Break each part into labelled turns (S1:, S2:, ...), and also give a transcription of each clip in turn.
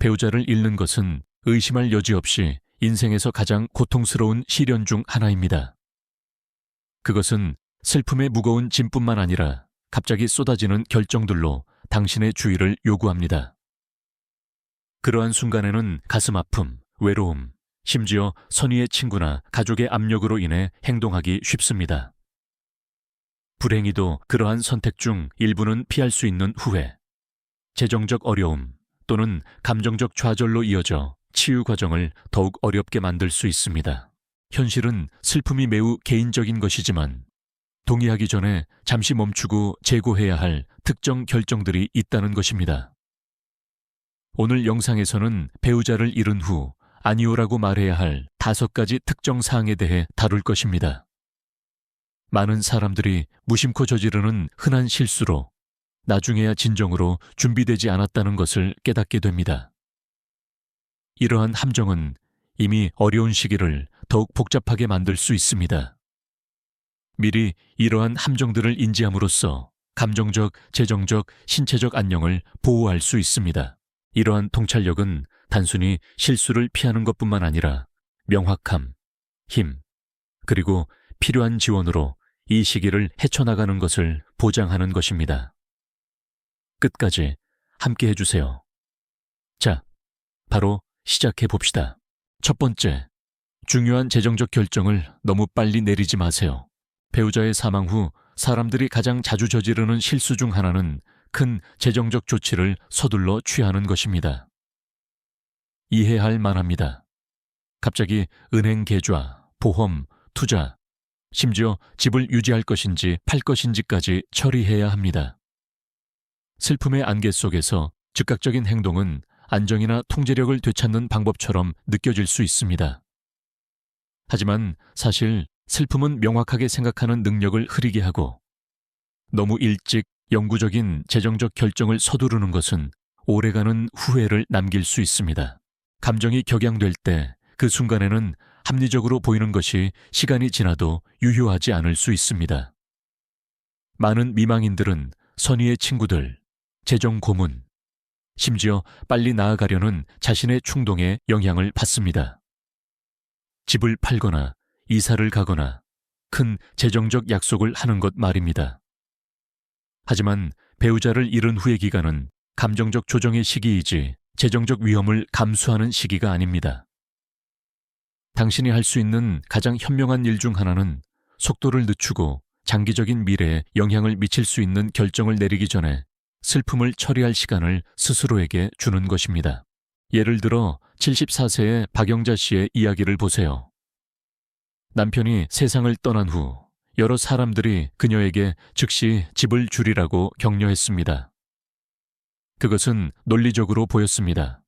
S1: 배우자를 잃는 것은 의심할 여지 없이 인생에서 가장 고통스러운 시련 중 하나입니다. 그것은 슬픔의 무거운 짐뿐만 아니라 갑자기 쏟아지는 결정들로 당신의 주의를 요구합니다. 그러한 순간에는 가슴 아픔, 외로움, 심지어 선의의 친구나 가족의 압력으로 인해 행동하기 쉽습니다. 불행히도 그러한 선택 중 일부는 피할 수 있는 후회, 재정적 어려움 또는 감정적 좌절로 이어져 치유 과정을 더욱 어렵게 만들 수 있습니다. 현실은 슬픔이 매우 개인적인 것이지만 동의하기 전에 잠시 멈추고 재고해야 할 특정 결정들이 있다는 것입니다. 오늘 영상에서는 배우자를 잃은 후 아니오라고 말해야 할 5가지 특정 사항에 대해 다룰 것입니다. 많은 사람들이 무심코 저지르는 흔한 실수로 나중에야 진정으로 준비되지 않았다는 것을 깨닫게 됩니다. 이러한 함정은 이미 어려운 시기를 더욱 복잡하게 만들 수 있습니다. 미리 이러한 함정들을 인지함으로써 감정적, 재정적, 신체적 안녕을 보호할 수 있습니다. 이러한 통찰력은 단순히 실수를 피하는 것뿐만 아니라 명확함, 힘, 그리고 필요한 지원으로 이 시기를 헤쳐나가는 것을 보장하는 것입니다. 끝까지 함께 해주세요. 자, 바로 시작해 봅시다. 첫 번째, 중요한 재정적 결정을 너무 빨리 내리지 마세요. 배우자의 사망 후 사람들이 가장 자주 저지르는 실수 중 하나는 큰 재정적 조치를 서둘러 취하는 것입니다. 이해할 만합니다. 갑자기 은행 계좌, 보험, 투자, 심지어 집을 유지할 것인지 팔 것인지까지 처리해야 합니다. 슬픔의 안개 속에서 즉각적인 행동은 안정이나 통제력을 되찾는 방법처럼 느껴질 수 있습니다. 하지만 사실 슬픔은 명확하게 생각하는 능력을 흐리게 하고 너무 일찍 영구적인 재정적 결정을 서두르는 것은 오래가는 후회를 남길 수 있습니다. 감정이 격양될 때 그 순간에는 합리적으로 보이는 것이 시간이 지나도 유효하지 않을 수 있습니다. 많은 미망인들은 선의의 친구들, 재정 고문, 심지어 빨리 나아가려는 자신의 충동에 영향을 받습니다. 집을 팔거나 이사를 가거나 큰 재정적 약속을 하는 것 말입니다. 하지만 배우자를 잃은 후의 기간은 감정적 조정의 시기이지 재정적 위험을 감수하는 시기가 아닙니다. 당신이 할 수 있는 가장 현명한 일 중 하나는 속도를 늦추고 장기적인 미래에 영향을 미칠 수 있는 결정을 내리기 전에 슬픔을 처리할 시간을 스스로에게 주는 것입니다. 예를 들어 74세의 박영자 씨의 이야기를 보세요. 남편이 세상을 떠난 후 여러 사람들이 그녀에게 즉시 집을 줄이라고 격려했습니다. 그것은 논리적으로 보였습니다.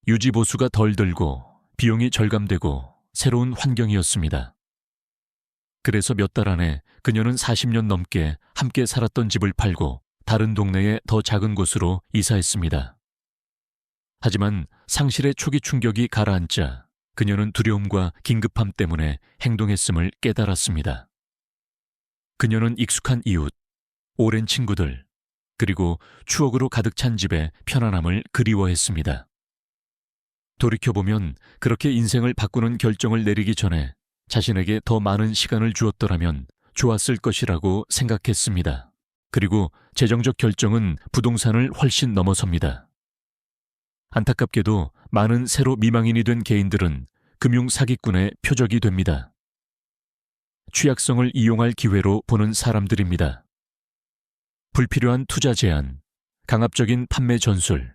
S1: 유지보수가 덜 들고 비용이 절감되고 새로운 환경이었습니다. 그래서 몇 달 안에 그녀는 40년 넘게 함께 살았던 집을 팔고 다른 동네의 더 작은 곳으로 이사했습니다. 하지만 상실의 초기 충격이 가라앉자 그녀는 두려움과 긴급함 때문에 행동했음을 깨달았습니다. 그녀는 익숙한 이웃, 오랜 친구들, 그리고 추억으로 가득 찬 집의 편안함을 그리워했습니다. 돌이켜보면 그렇게 인생을 바꾸는 결정을 내리기 전에 자신에게 더 많은 시간을 주었더라면 좋았을 것이라고 생각했습니다. 그리고 재정적 결정은 부동산을 훨씬 넘어섭니다. 안타깝게도 많은 새로 미망인이 된 개인들은 금융 사기꾼의 표적이 됩니다. 취약성을 이용할 기회로 보는 사람들입니다. 불필요한 투자 제한, 강압적인 판매 전술,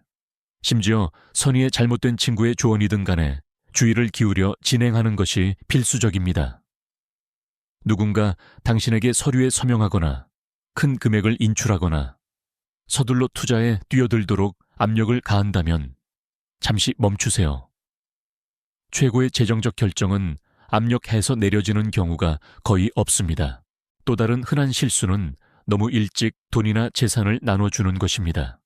S1: 심지어 선의의 잘못된 친구의 조언이든 간에 주의를 기울여 진행하는 것이 필수적입니다. 누군가 당신에게 서류에 서명하거나 큰 금액을 인출하거나 서둘러 투자에 뛰어들도록 압력을 가한다면 잠시 멈추세요. 최고의 재정적 결정은 압력해서 내려지는 경우가 거의 없습니다. 또 다른 흔한 실수는 너무 일찍 돈이나 재산을 나눠주는 것입니다.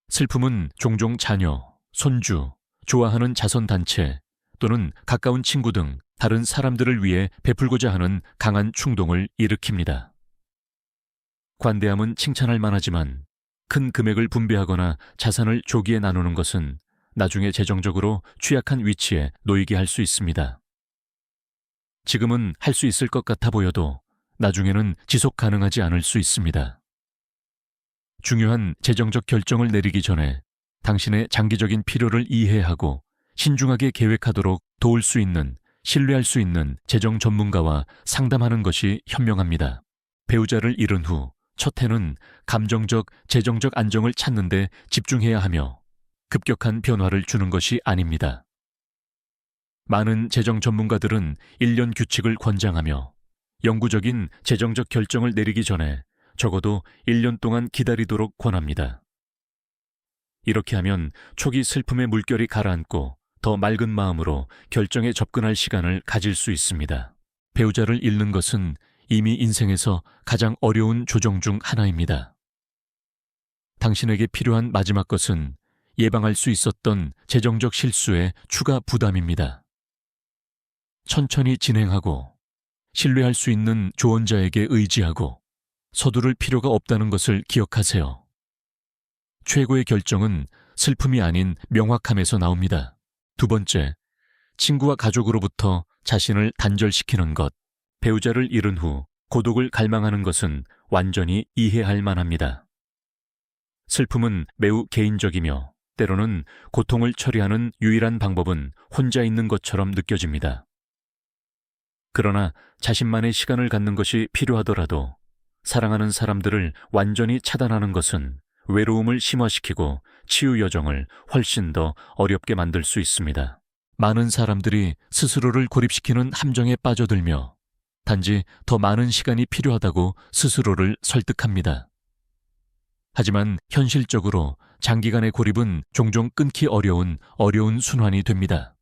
S1: 슬픔은 종종 자녀, 손주, 좋아하는 자선단체 또는 가까운 친구 등 다른 사람들을 위해 베풀고자 하는 강한 충동을 일으킵니다. 관대함은 칭찬할 만하지만 큰 금액을 분배하거나 자산을 조기에 나누는 것은 나중에 재정적으로 취약한 위치에 놓이게 할 수 있습니다. 지금은 할 수 있을 것 같아 보여도 나중에는 지속 가능하지 않을 수 있습니다. 중요한 재정적 결정을 내리기 전에 당신의 장기적인 필요를 이해하고 신중하게 계획하도록 도울 수 있는, 신뢰할 수 있는 재정 전문가와 상담하는 것이 현명합니다. 배우자를 잃은 후 첫 해는 감정적, 재정적 안정을 찾는 데 집중해야 하며 급격한 변화를 주는 것이 아닙니다. 많은 재정 전문가들은 1년 규칙을 권장하며 영구적인 재정적 결정을 내리기 전에 적어도 1년 동안 기다리도록 권합니다. 이렇게 하면 초기 슬픔의 물결이 가라앉고 더 맑은 마음으로 결정에 접근할 시간을 가질 수 있습니다. 배우자를 잃는 것은 이미 인생에서 가장 어려운 조정 중 하나입니다. 당신에게 필요한 마지막 것은 예방할 수 있었던 재정적 실수의 추가 부담입니다. 천천히 진행하고 신뢰할 수 있는 조언자에게 의지하고 서두를 필요가 없다는 것을 기억하세요. 최고의 결정은 슬픔이 아닌 명확함에서 나옵니다. 두 번째, 친구와 가족으로부터 자신을 단절시키는 것. 배우자를 잃은 후 고독을 갈망하는 것은 완전히 이해할 만합니다. 슬픔은 매우 개인적이며 때로는 고통을 처리하는 유일한 방법은 혼자 있는 것처럼 느껴집니다. 그러나 자신만의 시간을 갖는 것이 필요하더라도 사랑하는 사람들을 완전히 차단하는 것은 외로움을 심화시키고 치유 여정을 훨씬 더 어렵게 만들 수 있습니다. 많은 사람들이 스스로를 고립시키는 함정에 빠져들며 단지 더 많은 시간이 필요하다고 스스로를 설득합니다. 하지만 현실적으로 장기간의 고립은 종종 끊기 어려운 순환이 됩니다.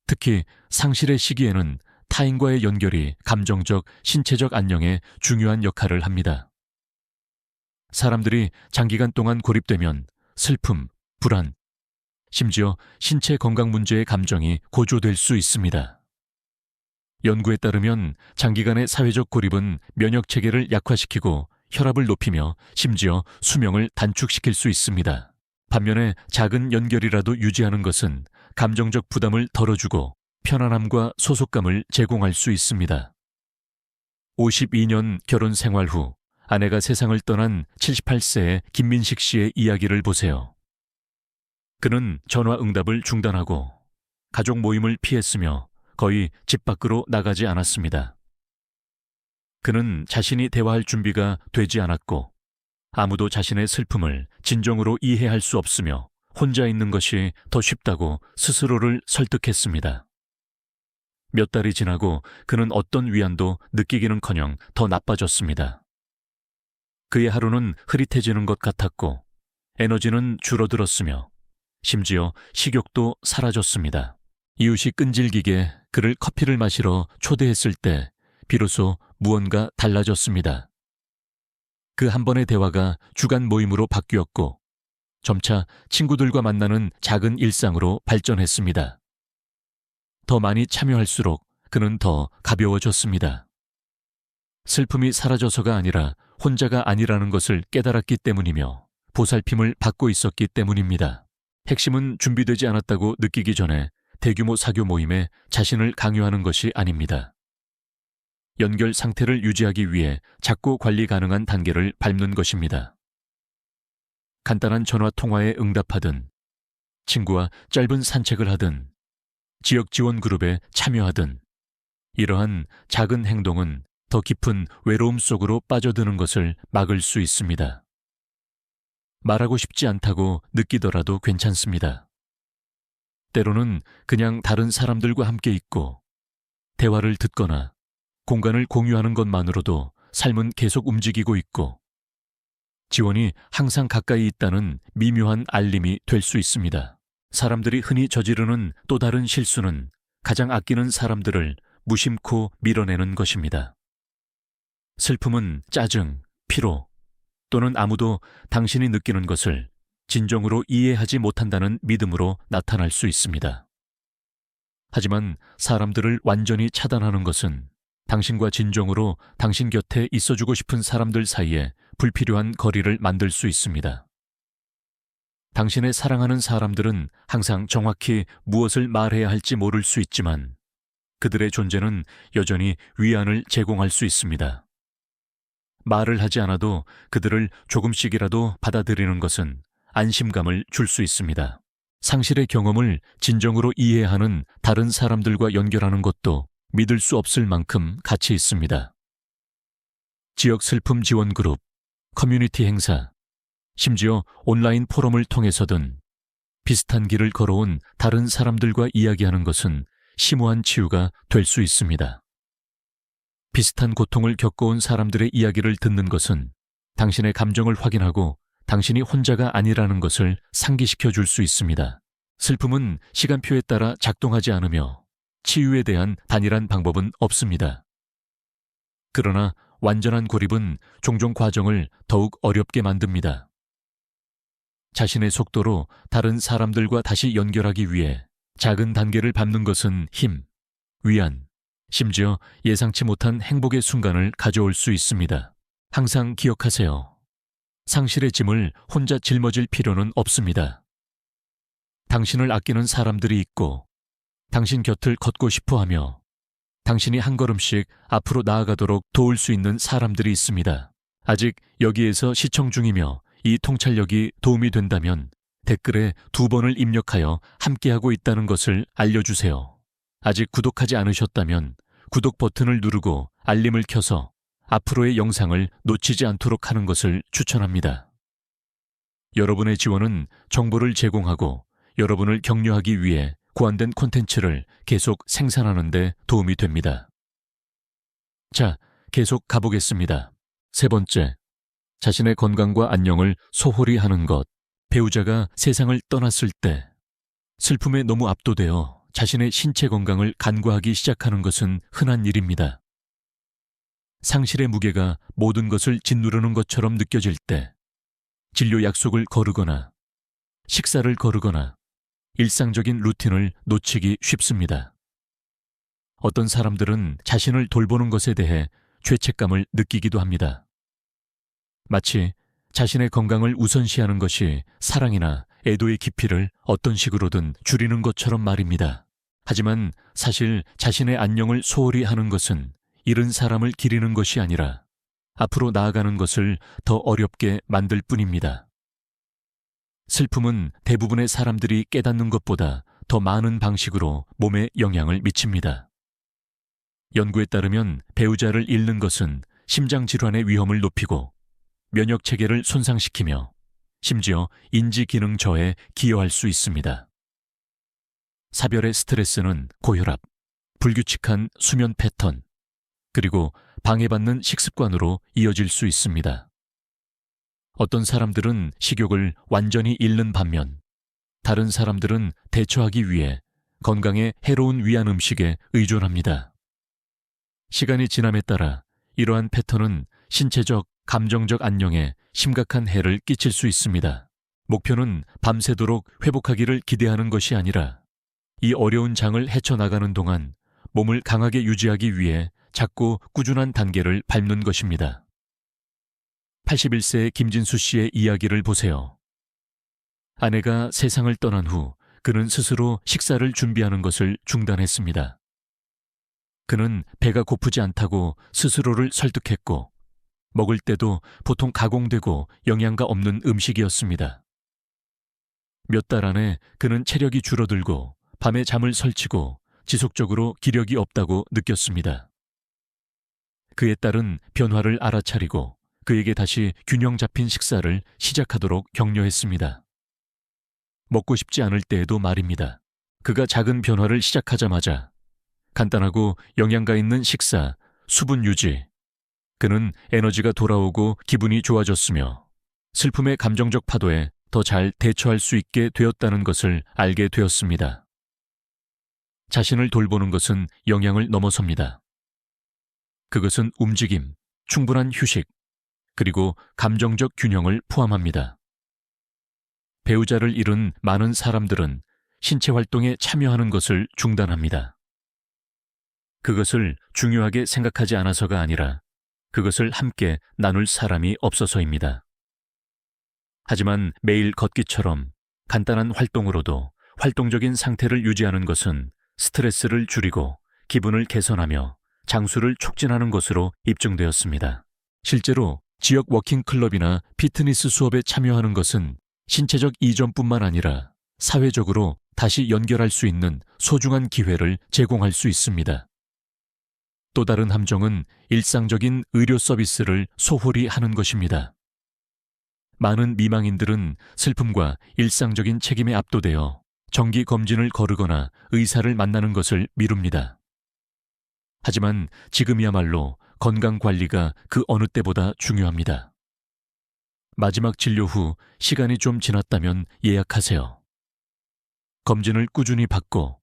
S1: 특히 상실의 시기에는 타인과의 연결이 감정적, 신체적 안녕에 중요한 역할을 합니다. 사람들이 장기간 동안 고립되면 슬픔, 불안, 심지어 신체 건강 문제의 감정이 고조될 수 있습니다. 연구에 따르면 장기간의 사회적 고립은 면역 체계를 약화시키고 혈압을 높이며 심지어 수명을 단축시킬 수 있습니다. 반면에 작은 연결이라도 유지하는 것은 감정적 부담을 덜어주고 편안함과 소속감을 제공할 수 있습니다. 52년 결혼 생활 후 아내가 세상을 떠난 78세의 김민식 씨의 이야기를 보세요. 그는 전화 응답을 중단하고 가족 모임을 피했으며 거의 집 밖으로 나가지 않았습니다. 그는 자신이 대화할 준비가 되지 않았고 아무도 자신의 슬픔을 진정으로 이해할 수 없으며 혼자 있는 것이 더 쉽다고 스스로를 설득했습니다. 몇 달이 지나고 그는 어떤 위안도 느끼기는커녕 더 나빠졌습니다. 그의 하루는 흐릿해지는 것 같았고 에너지는 줄어들었으며 심지어 식욕도 사라졌습니다. 이웃이 끈질기게 그를 커피를 마시러 초대했을 때 비로소 무언가 달라졌습니다. 그 한 번의 대화가 주간 모임으로 바뀌었고 점차 친구들과 만나는 작은 일상으로 발전했습니다. 더 많이 참여할수록 그는 더 가벼워졌습니다. 슬픔이 사라져서가 아니라 혼자가 아니라는 것을 깨달았기 때문이며 보살핌을 받고 있었기 때문입니다. 핵심은 준비되지 않았다고 느끼기 전에 대규모 사교 모임에 자신을 강요하는 것이 아닙니다. 연결 상태를 유지하기 위해 작고 관리 가능한 단계를 밟는 것입니다. 간단한 전화 통화에 응답하든, 친구와 짧은 산책을 하든, 지역 지원 그룹에 참여하든, 이러한 작은 행동은 더 깊은 외로움 속으로 빠져드는 것을 막을 수 있습니다. 말하고 싶지 않다고 느끼더라도 괜찮습니다. 때로는 그냥 다른 사람들과 함께 있고 대화를 듣거나 공간을 공유하는 것만으로도 삶은 계속 움직이고 있고 지원이 항상 가까이 있다는 미묘한 알림이 될 수 있습니다. 사람들이 흔히 저지르는 또 다른 실수는 가장 아끼는 사람들을 무심코 밀어내는 것입니다. 슬픔은 짜증, 피로 또는 아무도 당신이 느끼는 것을 진정으로 이해하지 못한다는 믿음으로 나타날 수 있습니다. 하지만 사람들을 완전히 차단하는 것은 당신과 진정으로 당신 곁에 있어주고 싶은 사람들 사이에 불필요한 거리를 만들 수 있습니다. 당신의 사랑하는 사람들은 항상 정확히 무엇을 말해야 할지 모를 수 있지만 그들의 존재는 여전히 위안을 제공할 수 있습니다. 말을 하지 않아도 그들을 조금씩이라도 받아들이는 것은 안심감을 줄 수 있습니다. 상실의 경험을 진정으로 이해하는 다른 사람들과 연결하는 것도 믿을 수 없을 만큼 가치 있습니다. 지역 슬픔 지원 그룹, 커뮤니티 행사, 심지어 온라인 포럼을 통해서든 비슷한 길을 걸어온 다른 사람들과 이야기하는 것은 심오한 치유가 될 수 있습니다. 비슷한 고통을 겪어온 사람들의 이야기를 듣는 것은 당신의 감정을 확인하고 당신이 혼자가 아니라는 것을 상기시켜 줄 수 있습니다. 슬픔은 시간표에 따라 작동하지 않으며 치유에 대한 단일한 방법은 없습니다. 그러나 완전한 고립은 종종 과정을 더욱 어렵게 만듭니다. 자신의 속도로 다른 사람들과 다시 연결하기 위해 작은 단계를 밟는 것은 힘, 위안, 심지어 예상치 못한 행복의 순간을 가져올 수 있습니다. 항상 기억하세요. 상실의 짐을 혼자 짊어질 필요는 없습니다. 당신을 아끼는 사람들이 있고 당신 곁을 걷고 싶어 하며 당신이 한 걸음씩 앞으로 나아가도록 도울 수 있는 사람들이 있습니다. 아직 여기에서 시청 중이며 이 통찰력이 도움이 된다면 댓글에 2번을 입력하여 함께하고 있다는 것을 알려주세요. 아직 구독하지 않으셨다면 구독 버튼을 누르고 알림을 켜서 앞으로의 영상을 놓치지 않도록 하는 것을 추천합니다. 여러분의 지원은 정보를 제공하고 여러분을 격려하기 위해 고안된 콘텐츠를 계속 생산하는 데 도움이 됩니다. 자, 계속 가보겠습니다. 3번째, 자신의 건강과 안녕을 소홀히 하는 것. 배우자가 세상을 떠났을 때 슬픔에 너무 압도되어 자신의 신체 건강을 간과하기 시작하는 것은 흔한 일입니다. 상실의 무게가 모든 것을 짓누르는 것처럼 느껴질 때 진료 약속을 거르거나 식사를 거르거나 일상적인 루틴을 놓치기 쉽습니다. 어떤 사람들은 자신을 돌보는 것에 대해 죄책감을 느끼기도 합니다. 마치 자신의 건강을 우선시하는 것이 사랑이나 애도의 깊이를 어떤 식으로든 줄이는 것처럼 말입니다. 하지만 사실 자신의 안녕을 소홀히 하는 것은 잃은 사람을 기리는 것이 아니라 앞으로 나아가는 것을 더 어렵게 만들 뿐입니다. 슬픔은 대부분의 사람들이 깨닫는 것보다 더 많은 방식으로 몸에 영향을 미칩니다. 연구에 따르면 배우자를 잃는 것은 심장질환의 위험을 높이고 면역 체계를 손상시키며 심지어 인지 기능 저해에 기여할 수 있습니다. 사별의 스트레스는 고혈압, 불규칙한 수면 패턴, 그리고 방해받는 식습관으로 이어질 수 있습니다. 어떤 사람들은 식욕을 완전히 잃는 반면 다른 사람들은 대처하기 위해 건강에 해로운 위안 음식에 의존합니다. 시간이 지남에 따라 이러한 패턴은 신체적, 감정적 안녕에 심각한 해를 끼칠 수 있습니다. 목표는 밤새도록 회복하기를 기대하는 것이 아니라 이 어려운 장을 헤쳐나가는 동안 몸을 강하게 유지하기 위해 작고 꾸준한 단계를 밟는 것입니다. 81세의 김진수 씨의 이야기를 보세요. 아내가 세상을 떠난 후 그는 스스로 식사를 준비하는 것을 중단했습니다. 그는 배가 고프지 않다고 스스로를 설득했고 먹을 때도 보통 가공되고 영양가 없는 음식이었습니다. 몇 달 안에 그는 체력이 줄어들고 밤에 잠을 설치고 지속적으로 기력이 없다고 느꼈습니다. 그의 딸은 변화를 알아차리고 그에게 다시 균형 잡힌 식사를 시작하도록 격려했습니다. 먹고 싶지 않을 때에도 말입니다. 그가 작은 변화를 시작하자마자 간단하고 영양가 있는 식사, 수분 유지, 그는 에너지가 돌아오고 기분이 좋아졌으며 슬픔의 감정적 파도에 더 잘 대처할 수 있게 되었다는 것을 알게 되었습니다. 자신을 돌보는 것은 영양을 넘어섭니다. 그것은 움직임, 충분한 휴식, 그리고 감정적 균형을 포함합니다. 배우자를 잃은 많은 사람들은 신체 활동에 참여하는 것을 중단합니다. 그것을 중요하게 생각하지 않아서가 아니라 그것을 함께 나눌 사람이 없어서입니다. 하지만 매일 걷기처럼 간단한 활동으로도 활동적인 상태를 유지하는 것은 스트레스를 줄이고 기분을 개선하며 장수를 촉진하는 것으로 입증되었습니다. 실제로 지역 워킹클럽이나 피트니스 수업에 참여하는 것은 신체적 이전뿐만 아니라 사회적으로 다시 연결할 수 있는 소중한 기회를 제공할 수 있습니다. 또 다른 함정은 일상적인 의료 서비스를 소홀히 하는 것입니다. 많은 미망인들은 슬픔과 일상적인 책임에 압도되어 정기 검진을 거르거나 의사를 만나는 것을 미룹니다. 하지만 지금이야말로 건강관리가 그 어느 때보다 중요합니다. 마지막 진료 후 시간이 좀 지났다면 예약하세요. 검진을 꾸준히 받고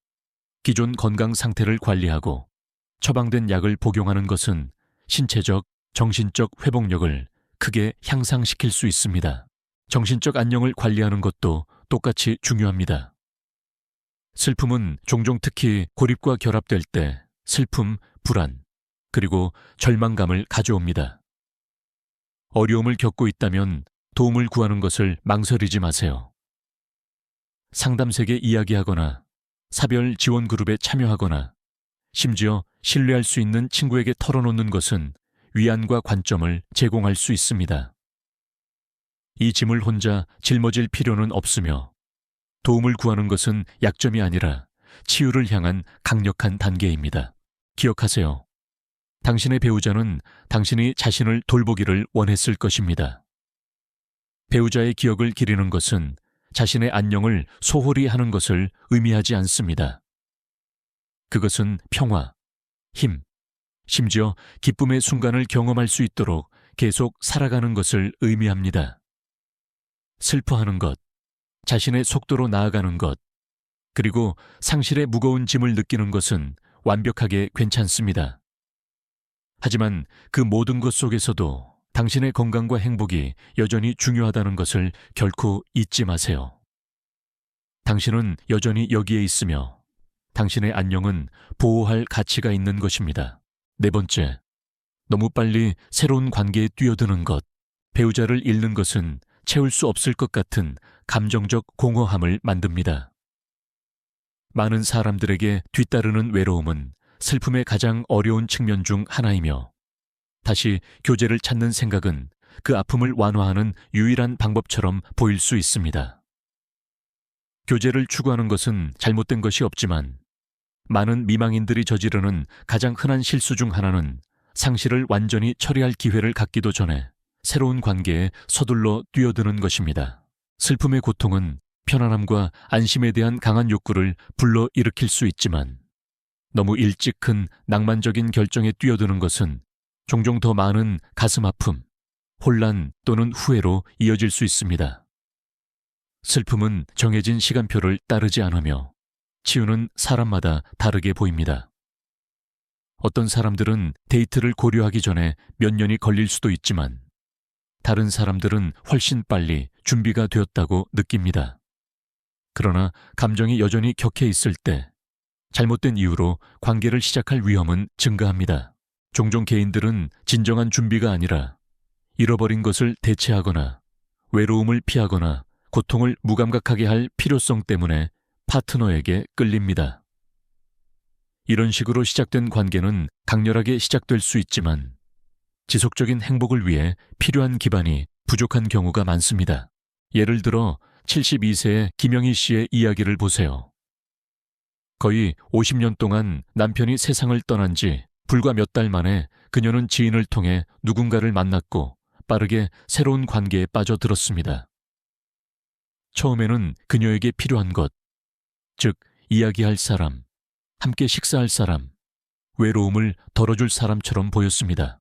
S1: 기존 건강 상태를 관리하고 처방된 약을 복용하는 것은 신체적, 정신적 회복력을 크게 향상시킬 수 있습니다. 정신적 안녕을 관리하는 것도 똑같이 중요합니다. 슬픔은 종종 특히 고립과 결합될 때 슬픔, 불안, 그리고 절망감을 가져옵니다. 어려움을 겪고 있다면 도움을 구하는 것을 망설이지 마세요. 상담색에 이야기하거나 사별 지원 그룹에 참여하거나 심지어 신뢰할 수 있는 친구에게 털어놓는 것은 위안과 관점을 제공할 수 있습니다. 이 짐을 혼자 짊어질 필요는 없으며 도움을 구하는 것은 약점이 아니라 치유를 향한 강력한 단계입니다. 기억하세요. 당신의 배우자는 당신이 자신을 돌보기를 원했을 것입니다. 배우자의 기억을 기리는 것은 자신의 안녕을 소홀히 하는 것을 의미하지 않습니다. 그것은 평화, 힘, 심지어 기쁨의 순간을 경험할 수 있도록 계속 살아가는 것을 의미합니다. 슬퍼하는 것, 자신의 속도로 나아가는 것, 그리고 상실의 무거운 짐을 느끼는 것은 완벽하게 괜찮습니다. 하지만 그 모든 것 속에서도 당신의 건강과 행복이 여전히 중요하다는 것을 결코 잊지 마세요. 당신은 여전히 여기에 있으며 당신의 안녕은 보호할 가치가 있는 것입니다. 네 번째, 너무 빨리 새로운 관계에 뛰어드는 것. 배우자를 잃는 것은 채울 수 없을 것 같은 감정적 공허함을 만듭니다. 많은 사람들에게 뒤따르는 외로움은 슬픔의 가장 어려운 측면 중 하나이며 다시 교제를 찾는 생각은 그 아픔을 완화하는 유일한 방법처럼 보일 수 있습니다. 교제를 추구하는 것은 잘못된 것이 없지만 많은 미망인들이 저지르는 가장 흔한 실수 중 하나는 상실을 완전히 처리할 기회를 갖기도 전에 새로운 관계에 서둘러 뛰어드는 것입니다. 슬픔의 고통은 편안함과 안심에 대한 강한 욕구를 불러일으킬 수 있지만 너무 일찍 큰 낭만적인 결정에 뛰어드는 것은 종종 더 많은 가슴 아픔, 혼란 또는 후회로 이어질 수 있습니다. 슬픔은 정해진 시간표를 따르지 않으며 치유는 사람마다 다르게 보입니다. 어떤 사람들은 데이트를 고려하기 전에 몇 년이 걸릴 수도 있지만 다른 사람들은 훨씬 빨리 준비가 되었다고 느낍니다. 그러나 감정이 여전히 격해 있을 때 잘못된 이유로 관계를 시작할 위험은 증가합니다. 종종 개인들은 진정한 준비가 아니라 잃어버린 것을 대체하거나 외로움을 피하거나 고통을 무감각하게 할 필요성 때문에 파트너에게 끌립니다. 이런 식으로 시작된 관계는 강렬하게 시작될 수 있지만 지속적인 행복을 위해 필요한 기반이 부족한 경우가 많습니다. 예를 들어 72세의 김영희 씨의 이야기를 보세요. 거의 50년 동안 남편이 세상을 떠난 지 불과 몇 달 만에 그녀는 지인을 통해 누군가를 만났고 빠르게 새로운 관계에 빠져들었습니다. 처음에는 그녀에게 필요한 것, 즉 이야기할 사람, 함께 식사할 사람, 외로움을 덜어줄 사람처럼 보였습니다.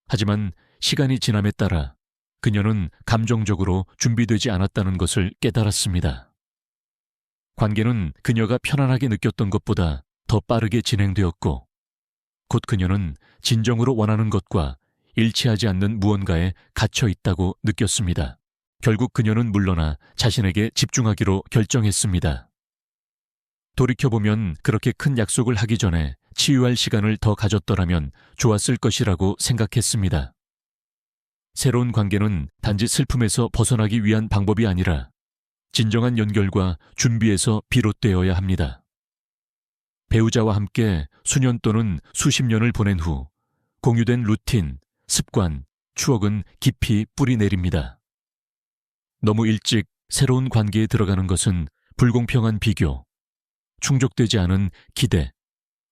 S1: 하지만 시간이 지남에 따라 그녀는 감정적으로 준비되지 않았다는 것을 깨달았습니다. 관계는 그녀가 편안하게 느꼈던 것보다 더 빠르게 진행되었고 곧 그녀는 진정으로 원하는 것과 일치하지 않는 무언가에 갇혀 있다고 느꼈습니다. 결국 그녀는 물러나 자신에게 집중하기로 결정했습니다. 돌이켜보면 그렇게 큰 약속을 하기 전에 치유할 시간을 더 가졌더라면 좋았을 것이라고 생각했습니다. 새로운 관계는 단지 슬픔에서 벗어나기 위한 방법이 아니라 진정한 연결과 준비에서 비롯되어야 합니다. 배우자와 함께 수년 또는 수십 년을 보낸 후 공유된 루틴, 습관, 추억은 깊이 뿌리 내립니다. 너무 일찍 새로운 관계에 들어가는 것은 불공평한 비교, 충족되지 않은 기대,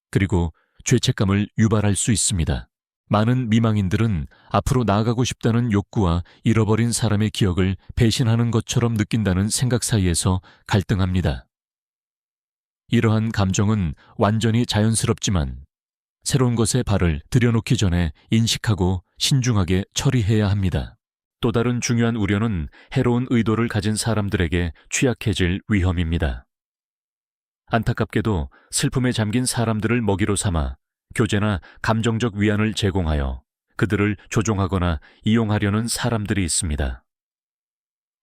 S1: 그리고 죄책감을 유발할 수 있습니다. 많은 미망인들은 앞으로 나아가고 싶다는 욕구와 잃어버린 사람의 기억을 배신하는 것처럼 느낀다는 생각 사이에서 갈등합니다. 이러한 감정은 완전히 자연스럽지만 새로운 것에 발을 들여놓기 전에 인식하고 신중하게 처리해야 합니다. 또 다른 중요한 우려는 해로운 의도를 가진 사람들에게 취약해질 위험입니다. 안타깝게도 슬픔에 잠긴 사람들을 먹이로 삼아 교제나 감정적 위안을 제공하여 그들을 조종하거나 이용하려는 사람들이 있습니다.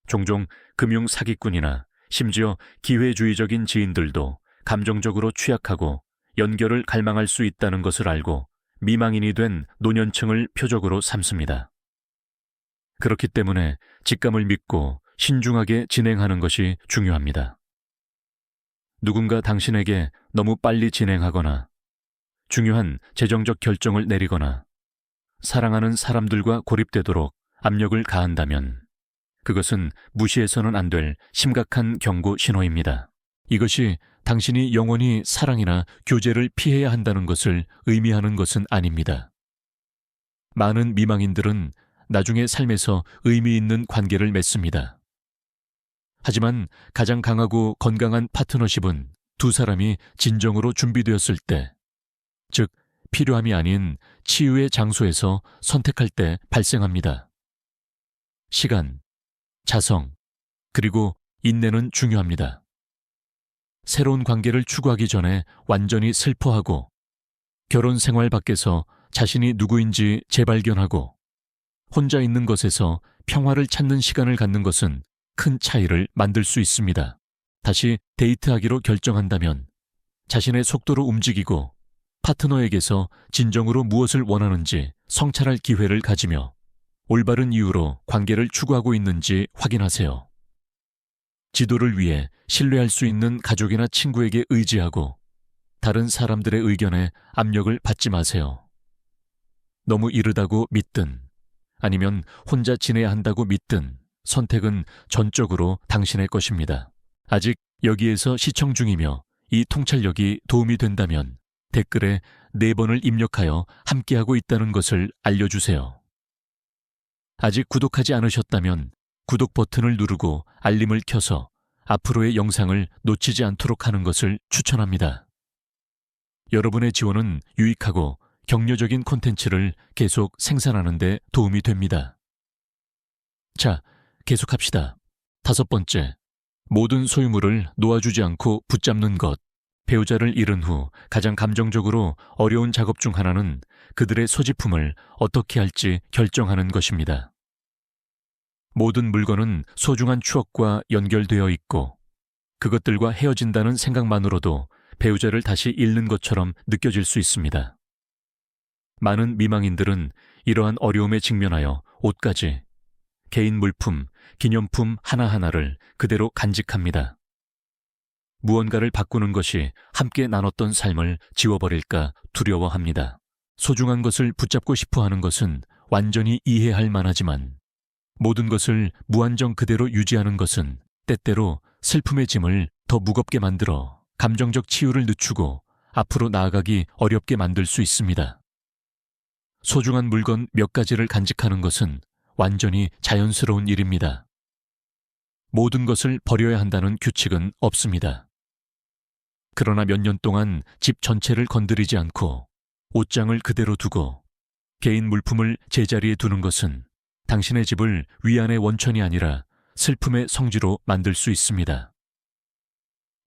S1: 종종 금융 사기꾼이나 심지어 기회주의적인 지인들도 감정적으로 취약하고 연결을 갈망할 수 있다는 것을 알고 미망인이 된 노년층을 표적으로 삼습니다. 그렇기 때문에 직감을 믿고 신중하게 진행하는 것이 중요합니다. 누군가 당신에게 너무 빨리 진행하거나 중요한 재정적 결정을 내리거나 사랑하는 사람들과 고립되도록 압력을 가한다면 그것은 무시해서는 안 될 심각한 경고 신호입니다. 이것이 당신이 영원히 사랑이나 교제를 피해야 한다는 것을 의미하는 것은 아닙니다. 많은 미망인들은 나중에 삶에서 의미 있는 관계를 맺습니다. 하지만 가장 강하고 건강한 파트너십은 두 사람이 진정으로 준비되었을 때, 즉 필요함이 아닌 치유의 장소에서 선택할 때 발생합니다. 시간, 자성, 그리고 인내는 중요합니다. 새로운 관계를 추구하기 전에 완전히 슬퍼하고 결혼 생활 밖에서 자신이 누구인지 재발견하고 혼자 있는 것에서 평화를 찾는 시간을 갖는 것은 큰 차이를 만들 수 있습니다. 다시 데이트하기로 결정한다면 자신의 속도로 움직이고 파트너에게서 진정으로 무엇을 원하는지 성찰할 기회를 가지며 올바른 이유로 관계를 추구하고 있는지 확인하세요. 지도를 위해 신뢰할 수 있는 가족이나 친구에게 의지하고 다른 사람들의 의견에 압력을 받지 마세요. 너무 이르다고 믿든 아니면 혼자 지내야 한다고 믿든 선택은 전적으로 당신의 것입니다. 아직 여기에서 시청 중이며 이 통찰력이 도움이 된다면 댓글에 4번을 입력하여 함께하고 있다는 것을 알려주세요. 아직 구독하지 않으셨다면 구독 버튼을 누르고 알림을 켜서 앞으로의 영상을 놓치지 않도록 하는 것을 추천합니다. 여러분의 지원은 유익하고 격려적인 콘텐츠를 계속 생산하는 데 도움이 됩니다. 자, 계속합시다. 5번째, 모든 소유물을 놓아주지 않고 붙잡는 것. 배우자를 잃은 후 가장 감정적으로 어려운 작업 중 하나는 그들의 소지품을 어떻게 할지 결정하는 것입니다. 모든 물건은 소중한 추억과 연결되어 있고 그것들과 헤어진다는 생각만으로도 배우자를 다시 잃는 것처럼 느껴질 수 있습니다. 많은 미망인들은 이러한 어려움에 직면하여 옷까지, 개인 물품, 기념품 하나하나를 그대로 간직합니다. 무언가를 바꾸는 것이 함께 나눴던 삶을 지워버릴까 두려워합니다. 소중한 것을 붙잡고 싶어 하는 것은 완전히 이해할 만하지만 모든 것을 무한정 그대로 유지하는 것은 때때로 슬픔의 짐을 더 무겁게 만들어 감정적 치유를 늦추고 앞으로 나아가기 어렵게 만들 수 있습니다. 소중한 물건 몇 가지를 간직하는 것은 완전히 자연스러운 일입니다. 모든 것을 버려야 한다는 규칙은 없습니다. 그러나 몇 년 동안 집 전체를 건드리지 않고 옷장을 그대로 두고 개인 물품을 제자리에 두는 것은 당신의 집을 위안의 원천이 아니라 슬픔의 성지로 만들 수 있습니다.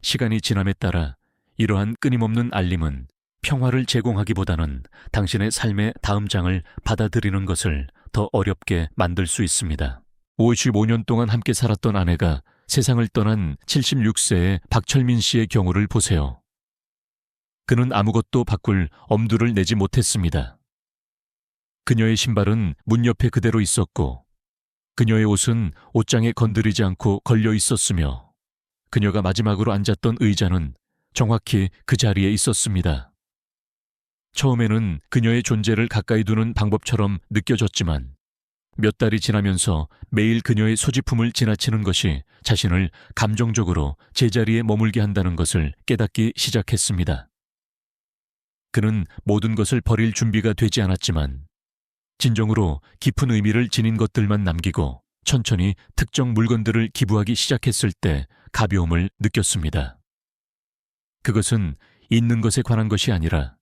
S1: 시간이 지남에 따라 이러한 끊임없는 알림은 평화를 제공하기보다는 당신의 삶의 다음 장을 받아들이는 것을 더 어렵게 만들 수 있습니다. 55년 동안 함께 살았던 아내가 세상을 떠난 76세의 박철민 씨의 경우를 보세요. 그는 아무것도 바꿀 엄두를 내지 못했습니다. 그녀의 신발은 문 옆에 그대로 있었고 그녀의 옷은 옷장에 건드리지 않고 걸려 있었으며 그녀가 마지막으로 앉았던 의자는 정확히 그 자리에 있었습니다. 처음에는 그녀의 존재를 가까이 두는 방법처럼 느껴졌지만 몇 달이 지나면서 매일 그녀의 소지품을 지나치는 것이 자신을 감정적으로 제자리에 머물게 한다는 것을 깨닫기 시작했습니다. 그는 모든 것을 버릴 준비가 되지 않았지만 진정으로 깊은 의미를 지닌 것들만 남기고 천천히 특정 물건들을 기부하기 시작했을 때 가벼움을 느꼈습니다. 그것은 있는 것에 관한 것이 아니라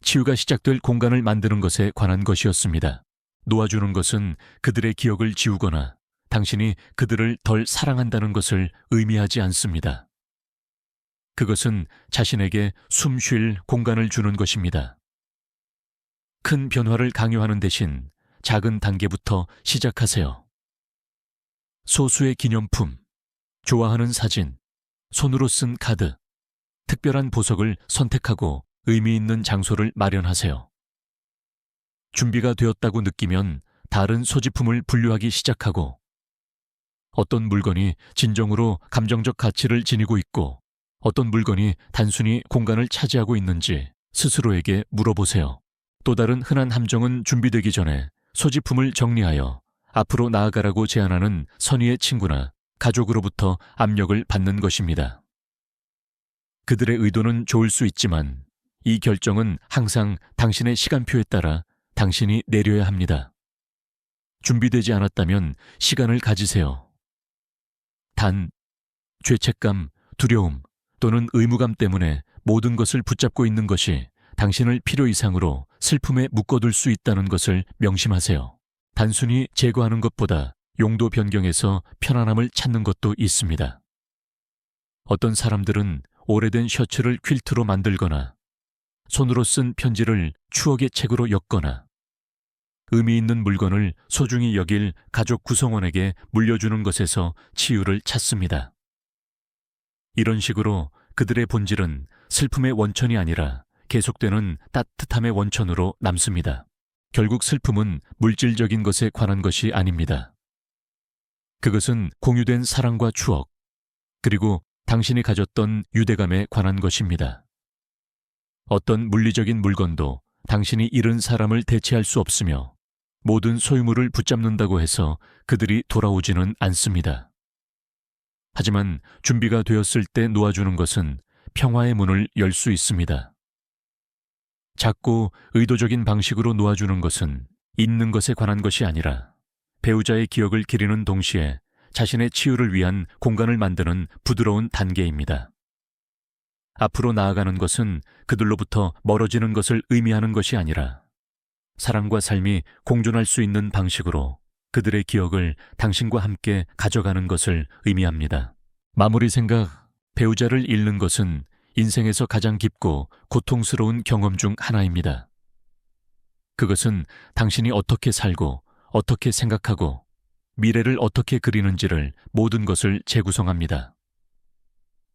S1: 치유가 시작될 공간을 만드는 것에 관한 것이었습니다. 놓아주는 것은 그들의 기억을 지우거나 당신이 그들을 덜 사랑한다는 것을 의미하지 않습니다. 그것은 자신에게 숨 쉴 공간을 주는 것입니다. 큰 변화를 강요하는 대신 작은 단계부터 시작하세요. 소수의 기념품, 좋아하는 사진, 손으로 쓴 카드, 특별한 보석을 선택하고 의미 있는 장소를 마련하세요. 준비가 되었다고 느끼면 다른 소지품을 분류하기 시작하고 어떤 물건이 진정으로 감정적 가치를 지니고 있고 어떤 물건이 단순히 공간을 차지하고 있는지 스스로에게 물어보세요. 또 다른 흔한 함정은 준비되기 전에 소지품을 정리하여 앞으로 나아가라고 제안하는 선의의 친구나 가족으로부터 압력을 받는 것입니다. 그들의 의도는 좋을 수 있지만 이 결정은 항상 당신의 시간표에 따라 당신이 내려야 합니다. 준비되지 않았다면 시간을 가지세요. 단, 죄책감, 두려움 또는 의무감 때문에 모든 것을 붙잡고 있는 것이 당신을 필요 이상으로 슬픔에 묶어둘 수 있다는 것을 명심하세요. 단순히 제거하는 것보다 용도 변경해서 편안함을 찾는 것도 있습니다. 어떤 사람들은 오래된 셔츠를 퀼트로 만들거나 손으로 쓴 편지를 추억의 책으로 엮거나 의미 있는 물건을 소중히 여길 가족 구성원에게 물려주는 것에서 치유를 찾습니다. 이런 식으로 그들의 본질은 슬픔의 원천이 아니라 계속되는 따뜻함의 원천으로 남습니다. 결국 슬픔은 물질적인 것에 관한 것이 아닙니다. 그것은 공유된 사랑과 추억, 그리고 당신이 가졌던 유대감에 관한 것입니다. 어떤 물리적인 물건도 당신이 잃은 사람을 대체할 수 없으며 모든 소유물을 붙잡는다고 해서 그들이 돌아오지는 않습니다. 하지만 준비가 되었을 때 놓아주는 것은 평화의 문을 열 수 있습니다. 작고 의도적인 방식으로 놓아주는 것은 있는 것에 관한 것이 아니라 배우자의 기억을 기리는 동시에 자신의 치유를 위한 공간을 만드는 부드러운 단계입니다. 앞으로 나아가는 것은 그들로부터 멀어지는 것을 의미하는 것이 아니라 사랑과 삶이 공존할 수 있는 방식으로 그들의 기억을 당신과 함께 가져가는 것을 의미합니다. 마무리 생각, 배우자를 잃는 것은 인생에서 가장 깊고 고통스러운 경험 중 하나입니다. 그것은 당신이 어떻게 살고 어떻게 생각하고 미래를 어떻게 그리는지를 모든 것을 재구성합니다.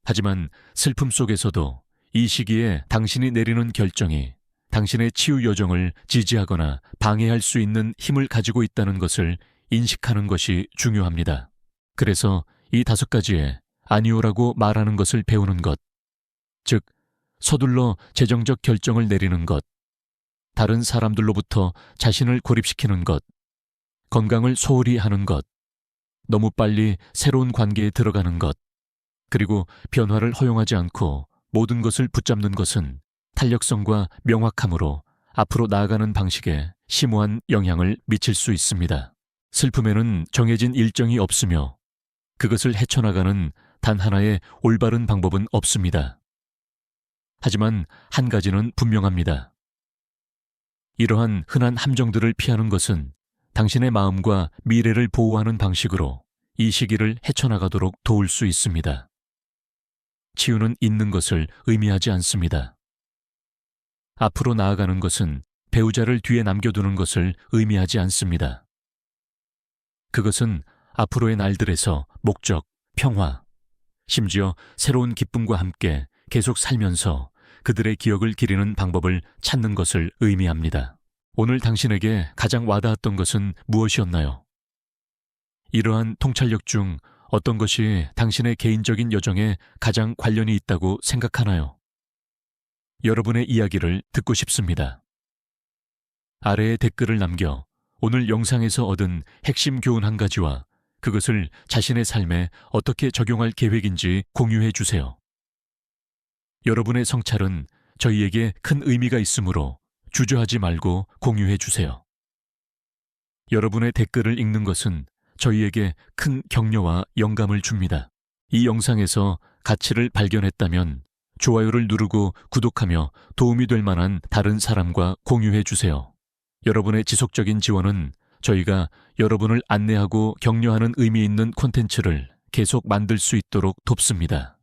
S1: 하지만 슬픔 속에서도 이 시기에 당신이 내리는 결정이 당신의 치유 여정을 지지하거나 방해할 수 있는 힘을 가지고 있다는 것을 인식하는 것이 중요합니다. 그래서 이 5가지에 아니오라고 말하는 것을 배우는 것, 즉 서둘러 재정적 결정을 내리는 것, 다른 사람들로부터 자신을 고립시키는 것, 건강을 소홀히 하는 것, 너무 빨리 새로운 관계에 들어가는 것, 그리고 변화를 허용하지 않고 모든 것을 붙잡는 것은 탄력성과 명확함으로 앞으로 나아가는 방식에 심오한 영향을 미칠 수 있습니다. 슬픔에는 정해진 일정이 없으며 그것을 헤쳐나가는 단 하나의 올바른 방법은 없습니다. 하지만 한 가지는 분명합니다. 이러한 흔한 함정들을 피하는 것은 당신의 마음과 미래를 보호하는 방식으로 이 시기를 헤쳐나가도록 도울 수 있습니다. 치유는 있는 것을 의미하지 않습니다. 앞으로 나아가는 것은 배우자를 뒤에 남겨두는 것을 의미하지 않습니다. 그것은 앞으로의 날들에서 목적, 평화, 심지어 새로운 기쁨과 함께 계속 살면서 그들의 기억을 기리는 방법을 찾는 것을 의미합니다. 오늘 당신에게 가장 와닿았던 것은 무엇이었나요? 이러한 통찰력 중 어떤 것이 당신의 개인적인 여정에 가장 관련이 있다고 생각하나요? 여러분의 이야기를 듣고 싶습니다. 아래에 댓글을 남겨 오늘 영상에서 얻은 핵심 교훈 한 가지와 그것을 자신의 삶에 어떻게 적용할 계획인지 공유해 주세요. 여러분의 성찰은 저희에게 큰 의미가 있으므로 주저하지 말고 공유해 주세요. 여러분의 댓글을 읽는 것은 저희에게 큰 격려와 영감을 줍니다. 이 영상에서 가치를 발견했다면 좋아요를 누르고 구독하며 도움이 될 만한 다른 사람과 공유해 주세요. 여러분의 지속적인 지원은 저희가 여러분을 안내하고 격려하는 의미 있는 콘텐츠를 계속 만들 수 있도록 돕습니다.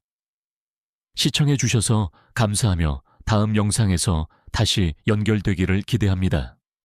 S1: 시청해 주셔서 감사하며 다음 영상에서 다시 연결되기를 기대합니다.